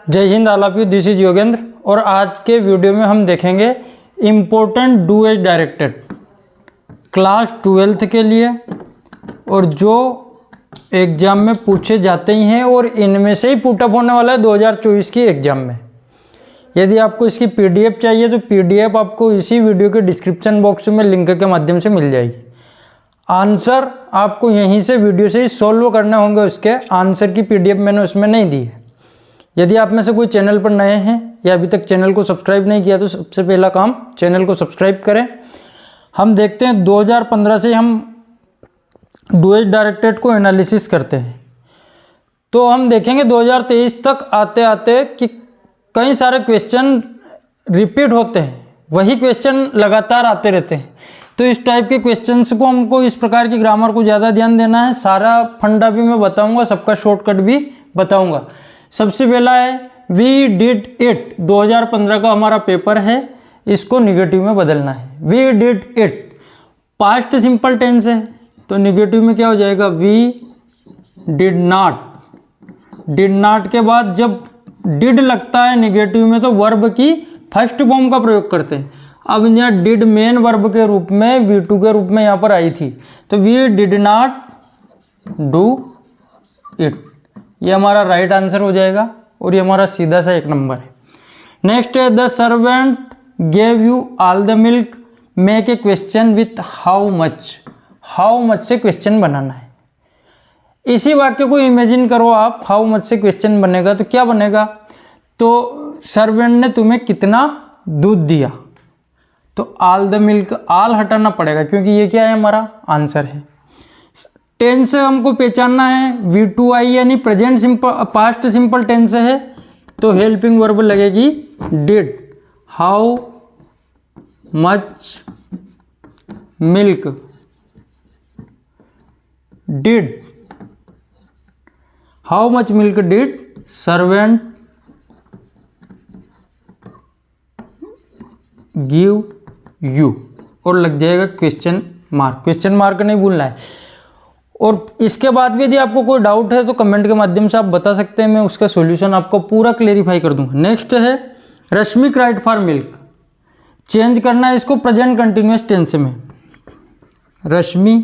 जय हिंद all of you, this is Yogendra. और आज के वीडियो में हम देखेंगे important do as directed class 12th के लिए, और जो एग्ज़ाम में पूछे जाते ही हैं और इनमें से ही पुटअप होने वाला है 2024 की एग्ज़ाम में। यदि आपको इसकी पीडीएफ चाहिए तो पीडीएफ आपको इसी वीडियो के डिस्क्रिप्शन बॉक्स में लिंक के माध्यम से मिल जाएगी। आंसर आपको यहीं से वीडियो से ही सॉल्व करने होंगे, उसके आंसर की पीडीएफ मैंने उसमें नहीं दी है। यदि आप में से कोई चैनल पर नए हैं या अभी तक चैनल को सब्सक्राइब नहीं किया तो सबसे पहला काम चैनल को सब्सक्राइब करें। हम देखते हैं 2015 से हम डू एज डायरेक्टेड को एनालिसिस करते हैं, तो हम देखेंगे 2023 तक आते आते कि कई सारे क्वेश्चन रिपीट होते हैं, वही क्वेश्चन लगातार आते रहते हैं। तो इस टाइप के क्वेश्चंस को हमको इस प्रकार की ग्रामर को ज़्यादा ध्यान देना है। सारा फंडा भी मैं बताऊंगा, सबका शॉर्टकट भी बताऊंगा। सबसे पहला है वी डिड इट, 2015 का हमारा पेपर है, इसको निगेटिव में बदलना है। We did it past simple tense है, तो निगेटिव में क्या हो जाएगा, we did not. Did not के बाद जब डिड लगता है निगेटिव में तो वर्ब की फर्स्ट फॉर्म का प्रयोग करते हैं। अब यहाँ डिड मेन वर्ब के रूप में V2 के रूप में यहाँ पर आई थी, तो we did not do it, ये हमारा राइट आंसर हो जाएगा और ये हमारा सीधा सा 1 नंबर है। नेक्स्ट है the servant gave you all the milk, make a question with how much. How much से क्वेश्चन बनाना है। इसी वाक्य को इमेजिन करो आप, हाउ मच से क्वेश्चन बनेगा तो क्या बनेगा, तो सर्वेंट ने तुम्हें कितना दूध दिया, तो ऑल द मिल्क, ऑल हटाना पड़ेगा क्योंकि ये क्या है, हमारा आंसर है। टेंस हमको पहचानना है, V2I यानी present simple past simple tense है, तो हेल्पिंग वर्ब लगेगी did. How much milk did, how much milk did servant give you, और लग जाएगा क्वेश्चन मार्क। क्वेश्चन मार्क नहीं भूलना है। और इसके बाद भी यदि आपको कोई डाउट है तो कमेंट के माध्यम से आप बता सकते हैं, मैं उसका सॉल्यूशन आपको पूरा क्लेरिफाई कर दूंगा। नेक्स्ट है रश्मि क्राइड फॉर मिल्क, चेंज करना है इसको प्रेजेंट कंटिन्यूअस टेंस में। रश्मि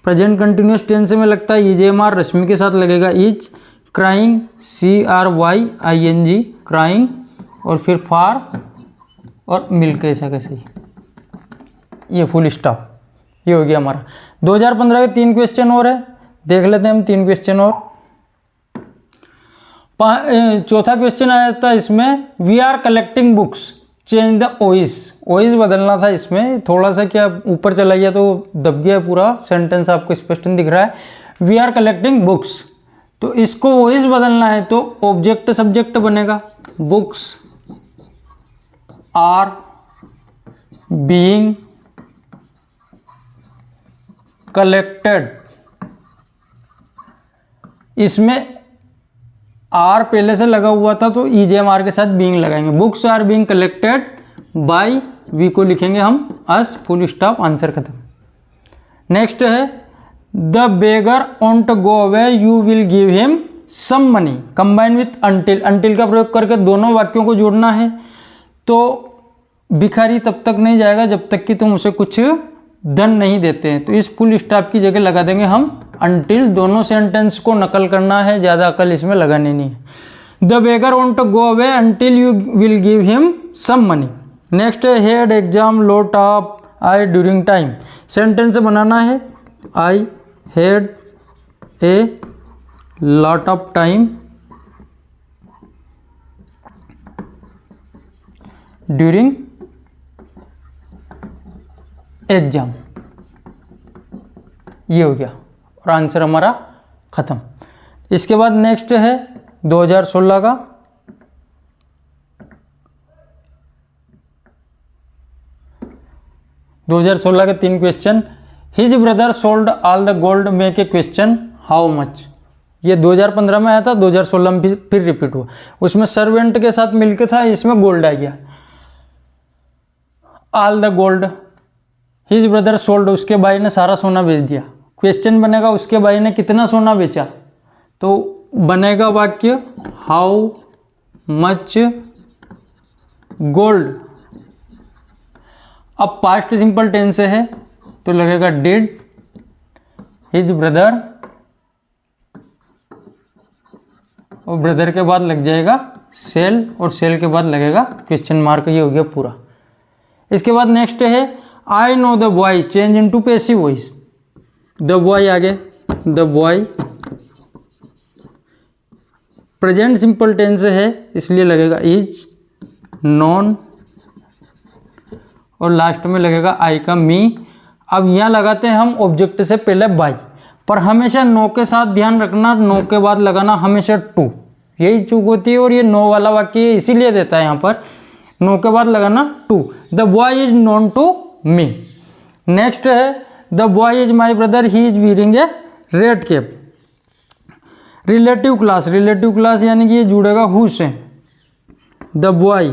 प्रेजेंट कंटिन्यूअस टेंस में लगता है EJMR, रश्मि के साथ लगेगा इज। क्राइंग CRYING क्राइंग, और फिर फॉर और मिल्क, ऐसा कैसे, ये फुल स्टॉप, ये हो गया हमारा। 2015 के 3 क्वेश्चन और है, देख लेते हैं हम 3 क्वेश्चन और। चौथा क्वेश्चन आया था इसमें, we are collecting books, change the voice. Voice बदलना था इसमें, थोड़ा सा क्या ऊपर चला गया तो दब गया पूरा सेंटेंस, आपको स्पष्ट नहीं दिख रहा है। वी आर कलेक्टिंग बुक्स, तो इसको ओइस बदलना है तो ऑब्जेक्ट सब्जेक्ट बनेगा, बुक्स आर बीइंग कलेक्टेड। इसमें आर पहले से लगा हुआ था तो EJMR के साथ बीइंग लगाएंगे। Books are being collected by, we को लिखेंगे हम अस, फुल स्टॉप, आंसर खत्म। नेक्स्ट है the beggar won't go away, you will give him some money, combine with until. Until का प्रयोग करके दोनों वाक्यों को जोड़ना है। तो भिखारी तब तक नहीं जाएगा जब तक कि तुम उसे कुछ धन नहीं देते हैं, तो इस फुल स्टॉप की जगह लगा देंगे हम अंटिल। दोनों सेंटेंस को नकल करना है, ज़्यादा अकल इसमें लगानी नहीं है। The beggar want to go away until you will give him some money. Next है had exam lot of I during time, sentence बनाना है I had a lot of time during exam, ये हो गया और आंसर हमारा खत्म। इसके बाद नेक्स्ट है 2016 का, के 3 question. His brother sold all the gold, make a question how much. ये 2015 में आया था, 2016 में फिर रिपीट हुआ। उसमें सर्वेंट के साथ मिलके था, इसमें गोल्ड आ गया। All the gold, his brother sold, उसके भाई ने सारा सोना बेच दिया। क्वेश्चन बनेगा उसके भाई ने कितना सोना बेचा, तो बनेगा वाक्य हाउ मच गोल्ड। अब पास्ट सिंपल टेंस से है तो लगेगा डिड हिज ब्रदर, और ब्रदर के बाद लग जाएगा सेल, और सेल के बाद लगेगा क्वेश्चन मार्क। ये हो गया पूरा। इसके बाद नेक्स्ट है I know the boy change into passive voice. The boy आगे, the boy present simple tense है इसलिए लगेगा इज नॉन, और लास्ट में लगेगा आई का मी। अब यहाँ लगाते हैं हम ऑब्जेक्ट से पहले बाय, पर हमेशा नो के साथ ध्यान रखना, नो के बाद लगाना हमेशा टू, यही चूक होती है। और ये नो वाला वाक्य इसीलिए देता है यहाँ पर, नो के बाद लगाना to. The boy is known to me. Next है the boy is my brother he is wearing a red cap. Relative clause, relative clause यानी कि ये जुड़ेगा हु से। द बॉय,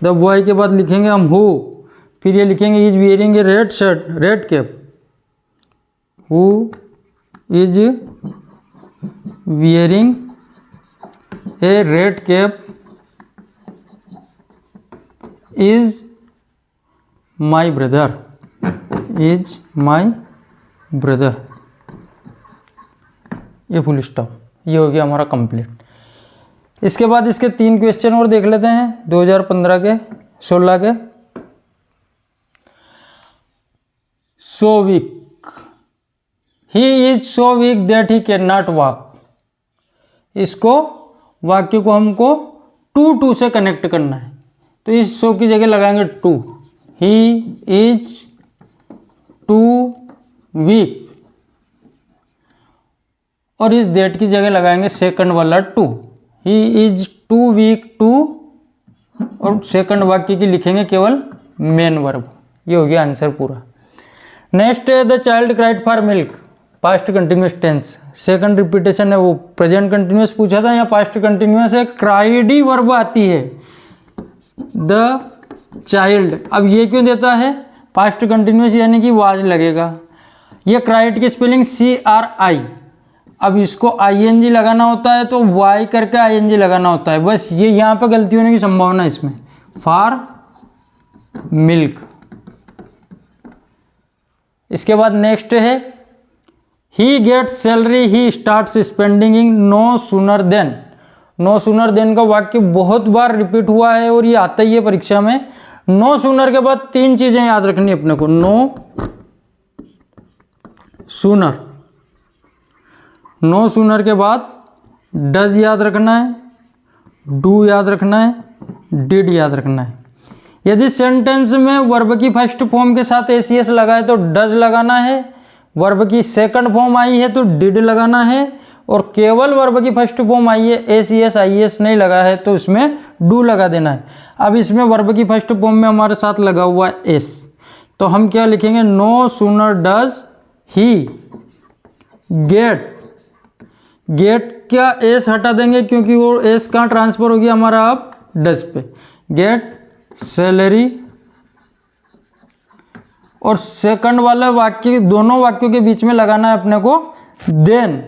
द बॉय के बाद लिखेंगे हम हु, फिर ये लिखेंगे is wearing A red shirt, red cap. Who is wearing A red cap is my brother, is my brother. ये फुल स्टॉप, ये हो गया हमारा कंप्लीट। इसके बाद इसके 3 क्वेश्चन और देख लेते हैं 2015 के 16 के। So weak, he is so weak that he can not walk. इसको वाक्य को हमको टू से कनेक्ट करना है, तो इस सो की जगह लगाएंगे too. He is too weak, और इस दैट की जगह लगाएंगे सेकंड वाला too. He is too weak to, और सेकंड वाक्य की लिखेंगे केवल मेन वर्ब। ये हो गया आंसर पूरा। नेक्स्ट है the child cried for milk, past continuous tense. Second repetition है, वो प्रेजेंट कंटिन्यूस पूछा था, या पास्ट कंटिन्यूस है, क्राइड ही वर्ब आती है। द चाइल्ड, अब ये क्यों देता है पास्ट कंटिन्यूस यानी कि वाज लगेगा। ये क्राइड की स्पेलिंग CRI, अब इसको ING लगाना होता है तो वाई करके ING लगाना होता है, बस ये यहाँ पे गलती होने की संभावना है इसमें। For milk. इसके बाद नेक्स्ट है he gets salary he starts spending in no sooner than. No sooner than का वाक्य बहुत बार रिपीट हुआ है और ये आता ही है परीक्षा में। नो सूनर के बाद 3 चीजें याद रखनी अपने को। नो सूनर, नो सूनर के बाद डज याद रखना है, डू याद रखना है, डिड याद रखना है। यदि सेंटेंस में वर्ब की फर्स्ट फॉर्म के साथ ACS लगाए तो डज लगाना है, वर्ब की सेकंड फॉर्म आई है तो डिड लगाना है, और केवल वर्ब की फर्स्ट फॉर्म आई है ACS IES नहीं लगा है तो इसमें डू लगा देना है। अब इसमें वर्ब की फर्स्ट फॉर्म में हमारे साथ लगा हुआ है एस, तो हम क्या लिखेंगे, no sooner does he get. Get क्या एस हटा देंगे क्योंकि वो एस कहाँ ट्रांसफर हो गया हमारा अब डज पे। गेट सैलरी, और सेकंड वाले वाक्य, दोनों वाक्यों के बीच में लगाना है अपने को देन,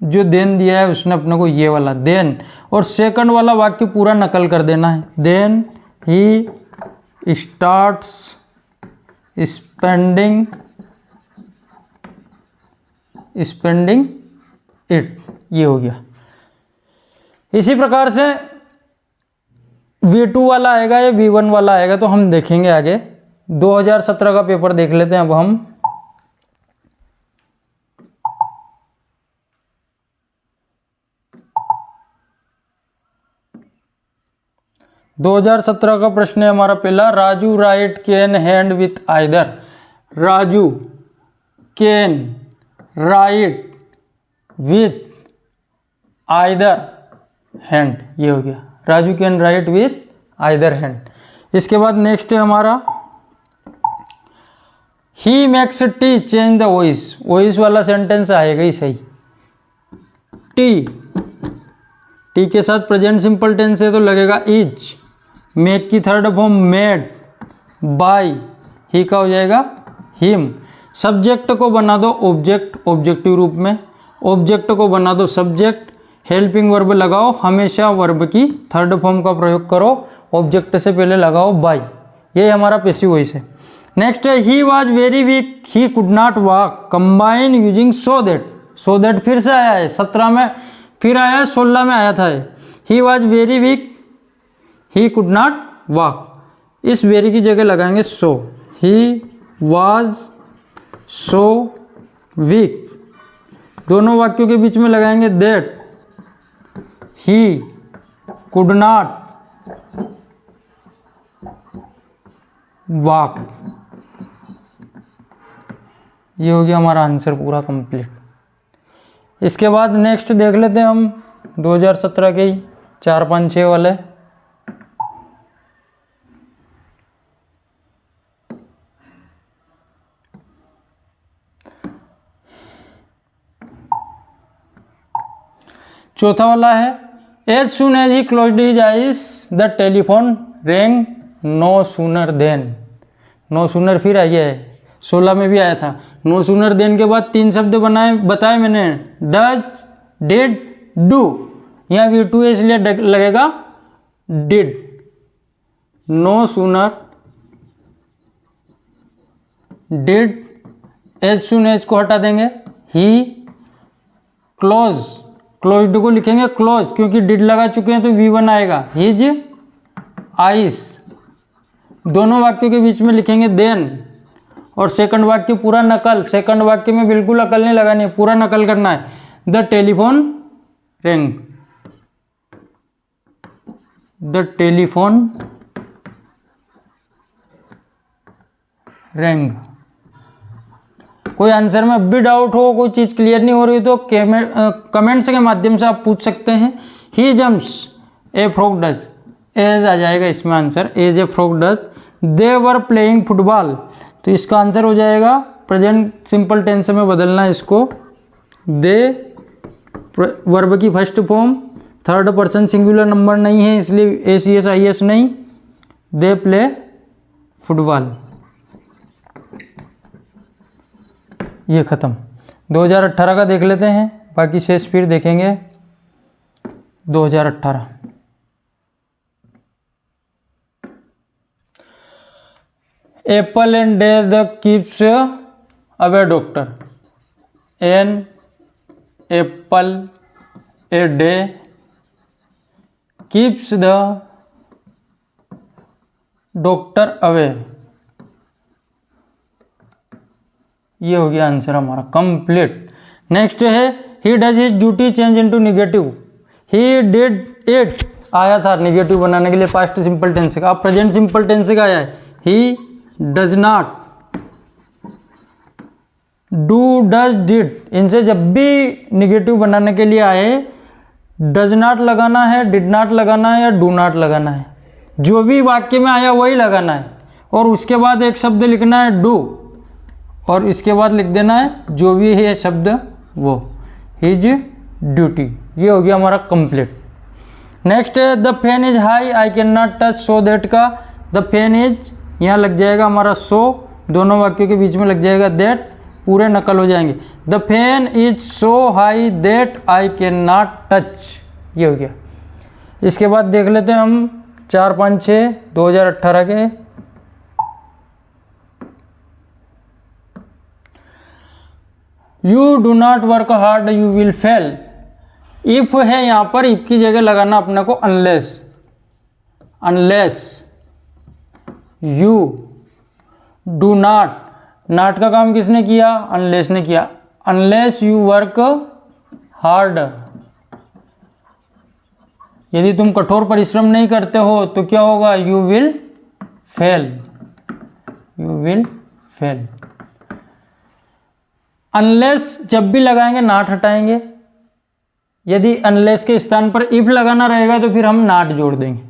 जो देन दिया है उसने अपने को ये वाला देन, और सेकंड वाला वाक्य पूरा नकल कर देना है। Then he starts spending it, ये हो गया। इसी प्रकार से V2 वाला आएगा या V1 वाला आएगा तो हम देखेंगे आगे। 2017 का पेपर देख लेते हैं अब हम। (2017) का प्रश्न है हमारा पहला, Raju right can hand with either. Raju can write with either hand, ये हो गया। Raju can write with either hand. इसके बाद नेक्स्ट है हमारा he makes T change the voice. Voice वाला सेंटेंस आएगा ही सही। टी के साथ प्रेजेंट सिंपल टेंस है तो लगेगा इज। मेक की थर्ड फॉर्म मेड, बाय, ही का हो जाएगा हिम। सब्जेक्ट को बना दो ऑब्जेक्ट, ऑब्जेक्टिव रूप में। ऑब्जेक्ट को बना दो सब्जेक्ट, हेल्पिंग वर्ब लगाओ, हमेशा वर्ब की थर्ड फॉर्म का प्रयोग करो, ऑब्जेक्ट से पहले लगाओ बाय। ये हमारा पैसिव वॉइस है। नेक्स्ट है he was very weak, he could not walk, combine using so that. So that फिर से आया है, 17 में फिर आया है, 16 में आया था। He was very weak, he could not walk, इस वेरी की जगह लगाएंगे सो। ही वॉज सो वीक, दोनों वाक्यों के बीच में लगाएंगे that. He could not walk. ये हो गया हमारा आंसर पूरा कंप्लीट। इसके बाद नेक्स्ट देख लेते हैं हम 2017 के ही 4, 5, 6 वाले। चौथा वाला है as soon as he closed his eyes the telephone rang no sooner than. No sooner फिर आई है, 16 में भी आया था। नो सूनर देन के बाद 3 शब्द बताए मैंने, डज, डिड, डू। यहाँ V2 है इसलिए लगेगा did. No sooner did, as soon as को हटा देंगे, ही क्लोज, क्लोज्ड को लिखेंगे क्लोज क्योंकि डिड लगा चुके हैं तो V1 आएगा। हिज आइस, दोनों वाक्यों के बीच में लिखेंगे देन। और सेकंड वाक्य पूरा नकल, सेकंड वाक्य में बिल्कुल अकल नहीं लगानी है, पूरा नकल करना है। The telephone ring, the telephone ring. कोई आंसर में अब भी डाउट हो, कोई चीज़ क्लियर नहीं हो रही तो कमेंट्स के माध्यम से आप पूछ सकते हैं। He jumps a frog does, as आ जाएगा इसमें answer, as a frog does. They were playing football, तो इसका आंसर हो जाएगा प्रेजेंट सिंपल टेंस में बदलना है इसको। दे वर्ब की first form, third person singular number नहीं है इसलिए ACS IS नहीं। They play football. ये ख़त्म। 2018 का देख लेते हैं, बाकी शेष फिर देखेंगे। 2018 apple and day the keeps away doctor. An apple a day keeps the doctor away. ये हो गया आंसर हमारा कंप्लीट। नेक्स्ट है he does his duty change into negative. He did it आया था निगेटिव बनाने के लिए पास्ट सिंपल टेंस का, अब प्रेजेंट सिंपल टेंस का आया है। He does not, do, does, did, इनसे जब भी निगेटिव बनाने के लिए आए डज नॉट लगाना है, डिड नॉट लगाना है या डू नॉट लगाना है। जो भी वाक्य में आया वही लगाना है और उसके बाद एक शब्द लिखना है डू और इसके बाद लिख देना है जो भी है शब्द वो, हिज ड्यूटी। ये हो गया हमारा कंप्लीट। नेक्स्ट है the fan is high I can not touch so that का द फैन इज यहाँ लग जाएगा हमारा सो, दोनों वाक्यों के बीच में लग जाएगा दैट, पूरे नकल हो जाएंगे। The fan is so high that I can not touch. ये हो गया। इसके बाद देख लेते हैं हम 4, 5, 6 2018 के। You do not work hard you will fail. If है यहाँ पर, इफ की जगह लगाना अपने को unless. Unless you do not, not का काम किसने किया? अनलेस ने किया। अनलेस यू वर्क हार्ड, यदि तुम कठोर परिश्रम नहीं करते हो तो क्या होगा? You will fail, you will fail. Unless जब भी लगाएंगे नॉट हटाएंगे, यदि अनलेस के स्थान पर इफ लगाना रहेगा तो फिर हम नॉट जोड़ देंगे।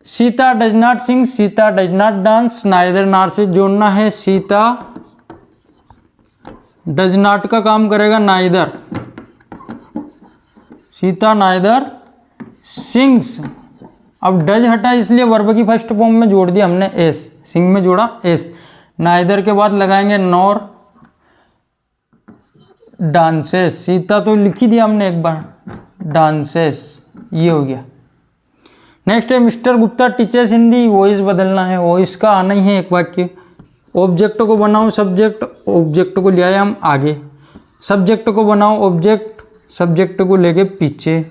Sita does not sing, Sita does not dance, neither nor से जोड़ना है। सीता डज नॉट का काम करेगा नाइदर, सीता नाइदर सिंग्स। अब डज हटा इसलिए वर्ब की फर्स्ट फॉर्म में जोड़ दिया हमने एस, सिंग में जोड़ा एस। नाइदर के बाद लगाएंगे नॉर डांसेस। सीता तो लिख ही दिया हमने एक बार, डांसेस, ये हो गया। नेक्स्ट है mister Gupta teachers Hindi, voice बदलना है, वॉइस का आना ही है एक वाक्य। ऑब्जेक्ट को बनाओ सब्जेक्ट, ऑब्जेक्ट को ले आए हम आगे, सब्जेक्ट को बनाओ ऑब्जेक्ट, सब्जेक्ट को लेके पीछे,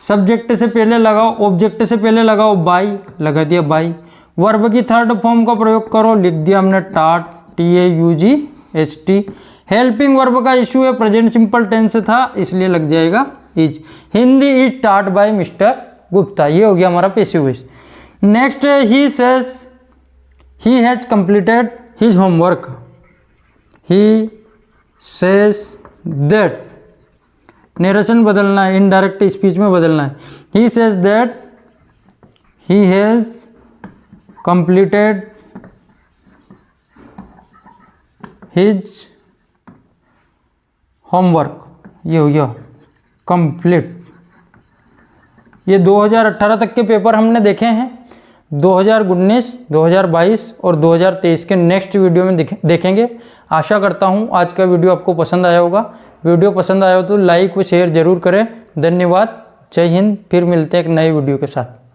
सब्जेक्ट से पहले लगाओ, ऑब्जेक्ट से पहले लगाओ बाई, लगा दिया बाई। वर्ब की थर्ड फॉर्म का प्रयोग करो, लिख दिया हमने टाट, TAUGHT। हेल्पिंग वर्ब का इशू है, प्रेजेंट सिंपल टेंस था इसलिए लग जाएगा इज। हिंदी इज टाट बाय मिस्टर गुप्ता, ये हो गया हमारा पैसिव वॉइस। नेक्स्ट है he says he has completed his homework, he says that, narration बदलना है, इनडायरेक्ट स्पीच में बदलना है। He says that he has completed his homework, ये हो गया कंप्लीट। ये 2018 तक के पेपर हमने देखे हैं, 2019, 2022 और 2023 के नेक्स्ट वीडियो में देखेंगे। आशा करता हूँ आज का वीडियो आपको पसंद आया होगा। वीडियो पसंद आया हो तो लाइक व शेयर जरूर करें। धन्यवाद, जय हिंद। फिर मिलते हैं एक नए वीडियो के साथ।